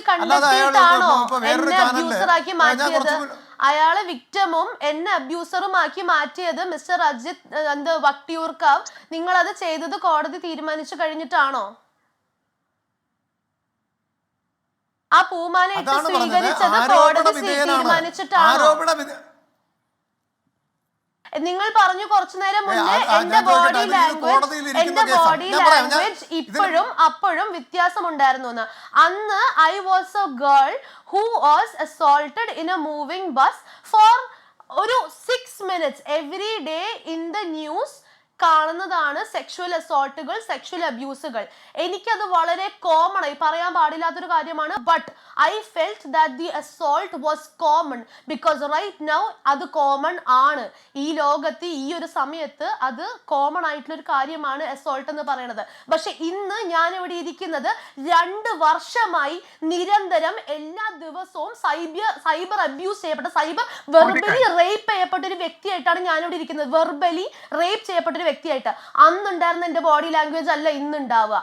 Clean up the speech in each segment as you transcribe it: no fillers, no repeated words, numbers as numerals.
കോടതി കണ്ടെത്തിയിട്ടാണോ എന്നെ അബ്യൂസറാക്കി മാറ്റിയത്? അയാളെ വിക്ടമും എന്നെ അബ്യൂസറുമാക്കി മാറ്റിയത് മിസ്റ്റർ അജിത് വട്ടിയൂർക്കാവ്. നിങ്ങൾ അത് ചെയ്തത് കോടതി തീരുമാനിച്ചു കഴിഞ്ഞിട്ടാണോ? ആ പൂമാല ഇട്ട് സ്വീകരിച്ചത് കോടതി തീരുമാനിച്ചിട്ടാണോ? നിങ്ങൾ പറഞ്ഞു കുറച്ചു നേരം മുന്നേ എന്റെ ബോഡി ലാംഗ്വേജ് ഇപ്പോഴും അപ്പോഴും വ്യത്യാസമുണ്ടായിരുന്നു എന്ന്. അന്ന് I was a girl who was assaulted in a moving bus for ഒരു 6 minutes every day in the news കാണുന്നതാണ് സെക്ഷുവൽ അസോൾട്ടുകൾ, സെക്ഷുവൽ അബ്യൂസുകൾ. എനിക്കത് വളരെ കോമൺ ആയി പറയാൻ പാടില്ലാത്തൊരു കാര്യമാണ്. But I felt that the assault was common because right now അത് കോമൺ ആണ്. ഈ ലോകത്ത് ഈ ഒരു സമയത്ത് അത് കോമൺ ആയിട്ടുള്ള ഒരു കാര്യമാണ് അസോൾട്ട് എന്ന് പറയുന്നത്. പക്ഷെ ഇന്ന് ഞാൻ ഇവിടെ ഇരിക്കുന്നത് 2 വർഷമായി നിരന്തരം എല്ലാ ദിവസവും സൈബർ അബ്യൂസ് ചെയ്യപ്പെട്ട, വെർബലി റേപ്പ് ചെയ്യപ്പെട്ട ഒരു വ്യക്തിയായിട്ടാണ് ഞാനിവിടെ ഇരിക്കുന്നത്. വെർബലി റേപ്പ് ചെയ്യപ്പെട്ട ഒരു വ്യക്തിയായിട്ട്. അന്നുണ്ടായിരുന്ന എന്റെ ബോഡി ലാംഗ്വേജ് അല്ല ഇന്നുണ്ടാവുക.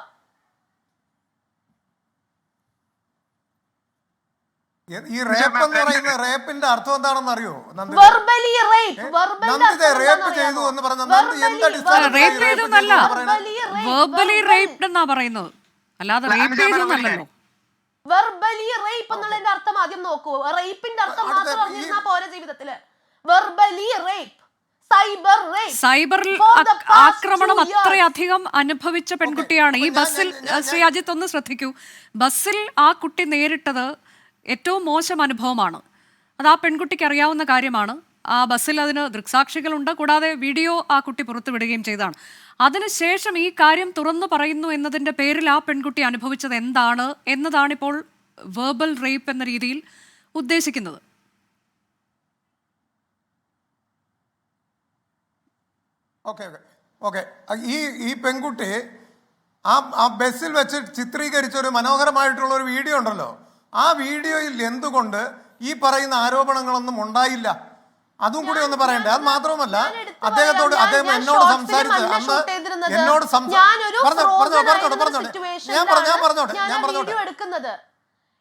ഈ റേപ്പ് എന്ന് പറയുന്ന റേപ്പിന്റെ അർത്ഥം എന്താണെന്ന് അറിയോ? വെർബലി റേപ്പ്, റേപ്പ് ചെയ്തു എന്ന് പറഞ്ഞാൽ വെർബലി റേപ്പ് എന്നാ പറയുന്നത്, അല്ലാതെ റേപ്പ് ചെയ്തെന്നല്ലല്ലോ. വെർബലി റേപ്പ് എന്നുള്ളതിന്റെ അർത്ഥം ആദ്യം നോക്കൂ. റേപ്പിന്റെ അർത്ഥം മാത്രം അറിഞ്ഞിരുന്നാ പോരെ ജീവിതത്തില്. വെർബലി റേപ്പ്, സൈബറിൽ ആക്രമണം അത്രയധികം അനുഭവിച്ച പെൺകുട്ടിയാണ് ഈ ബസ്സിൽ. ശ്രീ അജിത്ത് ഒന്ന് ശ്രദ്ധിക്കൂ, ബസ്സിൽ ആ കുട്ടി നേരിട്ടത് ഏറ്റവും മോശം അനുഭവമാണ്. അത് ആ പെൺകുട്ടിക്ക് അറിയാവുന്ന കാര്യമാണ്. ആ ബസ്സിൽ അതിന് ദൃക്സാക്ഷികളുണ്ട്, കൂടാതെ വീഡിയോ ആ കുട്ടി പുറത്തുവിടുകയും ചെയ്തതാണ്. അതിനുശേഷം ഈ കാര്യം തുറന്നു പറയുന്നു എന്നതിൻ്റെ പേരിൽ ആ പെൺകുട്ടി അനുഭവിച്ചത് എന്താണ് എന്നതാണിപ്പോൾ വെർബൽ റേപ്പ് എന്ന രീതിയിൽ ഉദ്ദേശിക്കുന്നത്. ഈ പെൺകുട്ടി ആ ബസ്സിൽ വെച്ച് ചിത്രീകരിച്ച ഒരു മനോഹരമായിട്ടുള്ള ഒരു വീഡിയോ ഉണ്ടല്ലോ, ആ വീഡിയോയിൽ എന്തുകൊണ്ട് ഈ പറയുന്ന ആരോപണങ്ങളൊന്നും ഉണ്ടായില്ല? അതും കൂടി ഒന്ന് പറയണ്ടേ? അത് മാത്രമല്ല, അദ്ദേഹം എന്നോട് സംസാരിച്ചത് അന്ന് എന്നോട് പറഞ്ഞോട്ടെ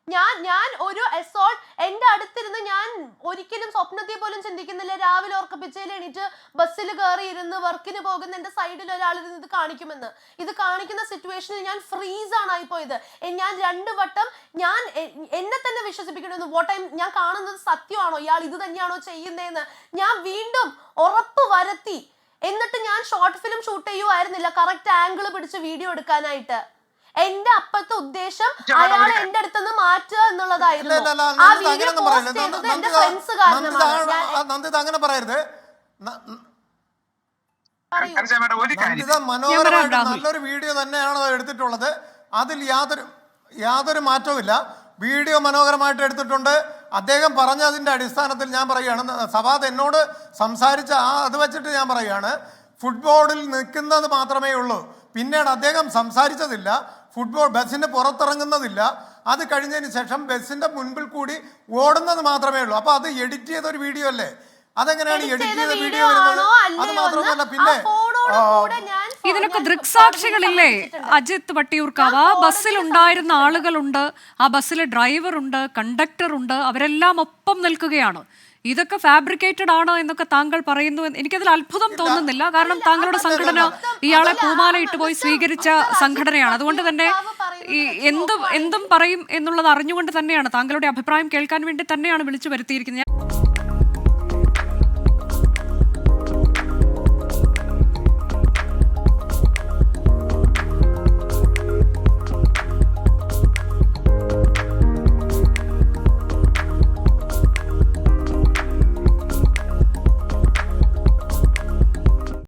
ഞാൻ ഒരു അസോൾട്ട് എന്റെ അടുത്തിരുന്ന് ഞാൻ ഒരിക്കലും സ്വപ്നത്തെ പോലും ചിന്തിക്കുന്നില്ല. രാവിലെ ഉറക്കപ്പിച്ചയിൽ എണീറ്റ് ബസ്സിൽ കയറി ഇരുന്ന് വർക്കിന് പോകുന്ന എന്റെ സൈഡിൽ ഒരാളിരുന്ന് ഇത് കാണിക്കുമെന്ന്. ഇത് കാണിക്കുന്ന സിറ്റുവേഷനിൽ ഞാൻ ഫ്രീസ് ആണ് ആയിപ്പോയത്. ഞാൻ 2 വട്ടം ഞാൻ എന്നെ തന്നെ വിശ്വസിപ്പിക്കണമെന്ന് ഞാൻ കാണുന്നത് സത്യമാണോ, ഇയാൾ ഇത് തന്നെയാണോ ചെയ്യുന്നതെന്ന് ഞാൻ വീണ്ടും ഉറപ്പ് വരുത്തി. എന്നിട്ട് ഞാൻ ഷോർട്ട് ഫിലിം ഷൂട്ട് ചെയ്യുമായിരുന്നില്ല, കറക്റ്റ് ആംഗിൾ പിടിച്ച് വീഡിയോ എടുക്കാനായിട്ട്. എന്റെ അപ്പത്തെ ഉദ്ദേശം അയാളെ എന്റെ അടുത്തുനിന്ന് മാറ്റുക എന്നുള്ളതായിരുന്നു. ആ വീഡിയോ പോസ്റ്റ് ചെയ്തത് എന്റെ ഫ്രണ്ട്സ് കാരണമാണ്. അങ്ങനെ പറയരുത്. മനോഹരമായിട്ട് നല്ലൊരു വീഡിയോ തന്നെയാണ് എടുത്തിട്ടുള്ളത്. അതിൽ യാതൊരു മാറ്റവുമില്ല. വീഡിയോ മനോഹരമായിട്ട് എടുത്തിട്ടുണ്ട്. അദ്ദേഹം പറഞ്ഞതിന്റെ അടിസ്ഥാനത്തിൽ ഞാൻ പറയുകയാണ്, സവാദ് എന്നോട് സംസാരിച്ച അത് വെച്ചിട്ട് ഞാൻ പറയുകയാണ്, ഫുട്ബോളിൽ നിൽക്കുന്നത് മാത്രമേ ഉള്ളൂ. പിന്നീട് അദ്ദേഹം സംസാരിച്ചതില്ല, ഫുട്ബോൾ ബസ്സിന് പുറത്തിറങ്ങുന്നതില്ല. അത് കഴിഞ്ഞതിന് ശേഷം ബസ്സിന്റെ മുൻപിൽ കൂടി ഓടുന്നത് മാത്രമേ ഉള്ളൂ. അപ്പൊ അത് എഡിറ്റ് ചെയ്ത ഒരു വീഡിയോ അല്ലേ? അതെങ്ങനെയാണ് എഡിറ്റ് ചെയ്ത വീഡിയോ വരുന്നത്? അത് മാത്രമല്ല, പിന്നെ ഇതിനൊക്കെ ദൃക്സാക്ഷികളില്ലേ അജിത്ത് വട്ടിയൂർക്കാവ്? ആ ബസ്സിൽ ഉണ്ടായിരുന്ന ആളുകളുണ്ട്, ആ ബസ്സിലെ ഡ്രൈവറുണ്ട്, കണ്ടക്ടറുണ്ട്, അവരെല്ലാം ഒപ്പം നിൽക്കുകയാണ്. ഇതൊക്കെ ഫാബ്രിക്കേറ്റഡ് ആണ് എന്നൊക്കെ താങ്കൾ പറയുന്നു. എനിക്കതിൽ അത്ഭുതം തോന്നുന്നില്ല. കാരണം താങ്കളുടെ സംഘടന ഇയാളെ പൂമാല ഇട്ടുപോയി സ്വീകരിച്ച സംഘടനയാണ്. അതുകൊണ്ട് തന്നെ ഈ എന്തും പറയും എന്നുള്ളത് അറിഞ്ഞുകൊണ്ട് തന്നെയാണ്, താങ്കളുടെ അഭിപ്രായം കേൾക്കാൻ വേണ്ടി തന്നെയാണ് വിളിച്ചു വരുത്തിയിരിക്കുന്നത്.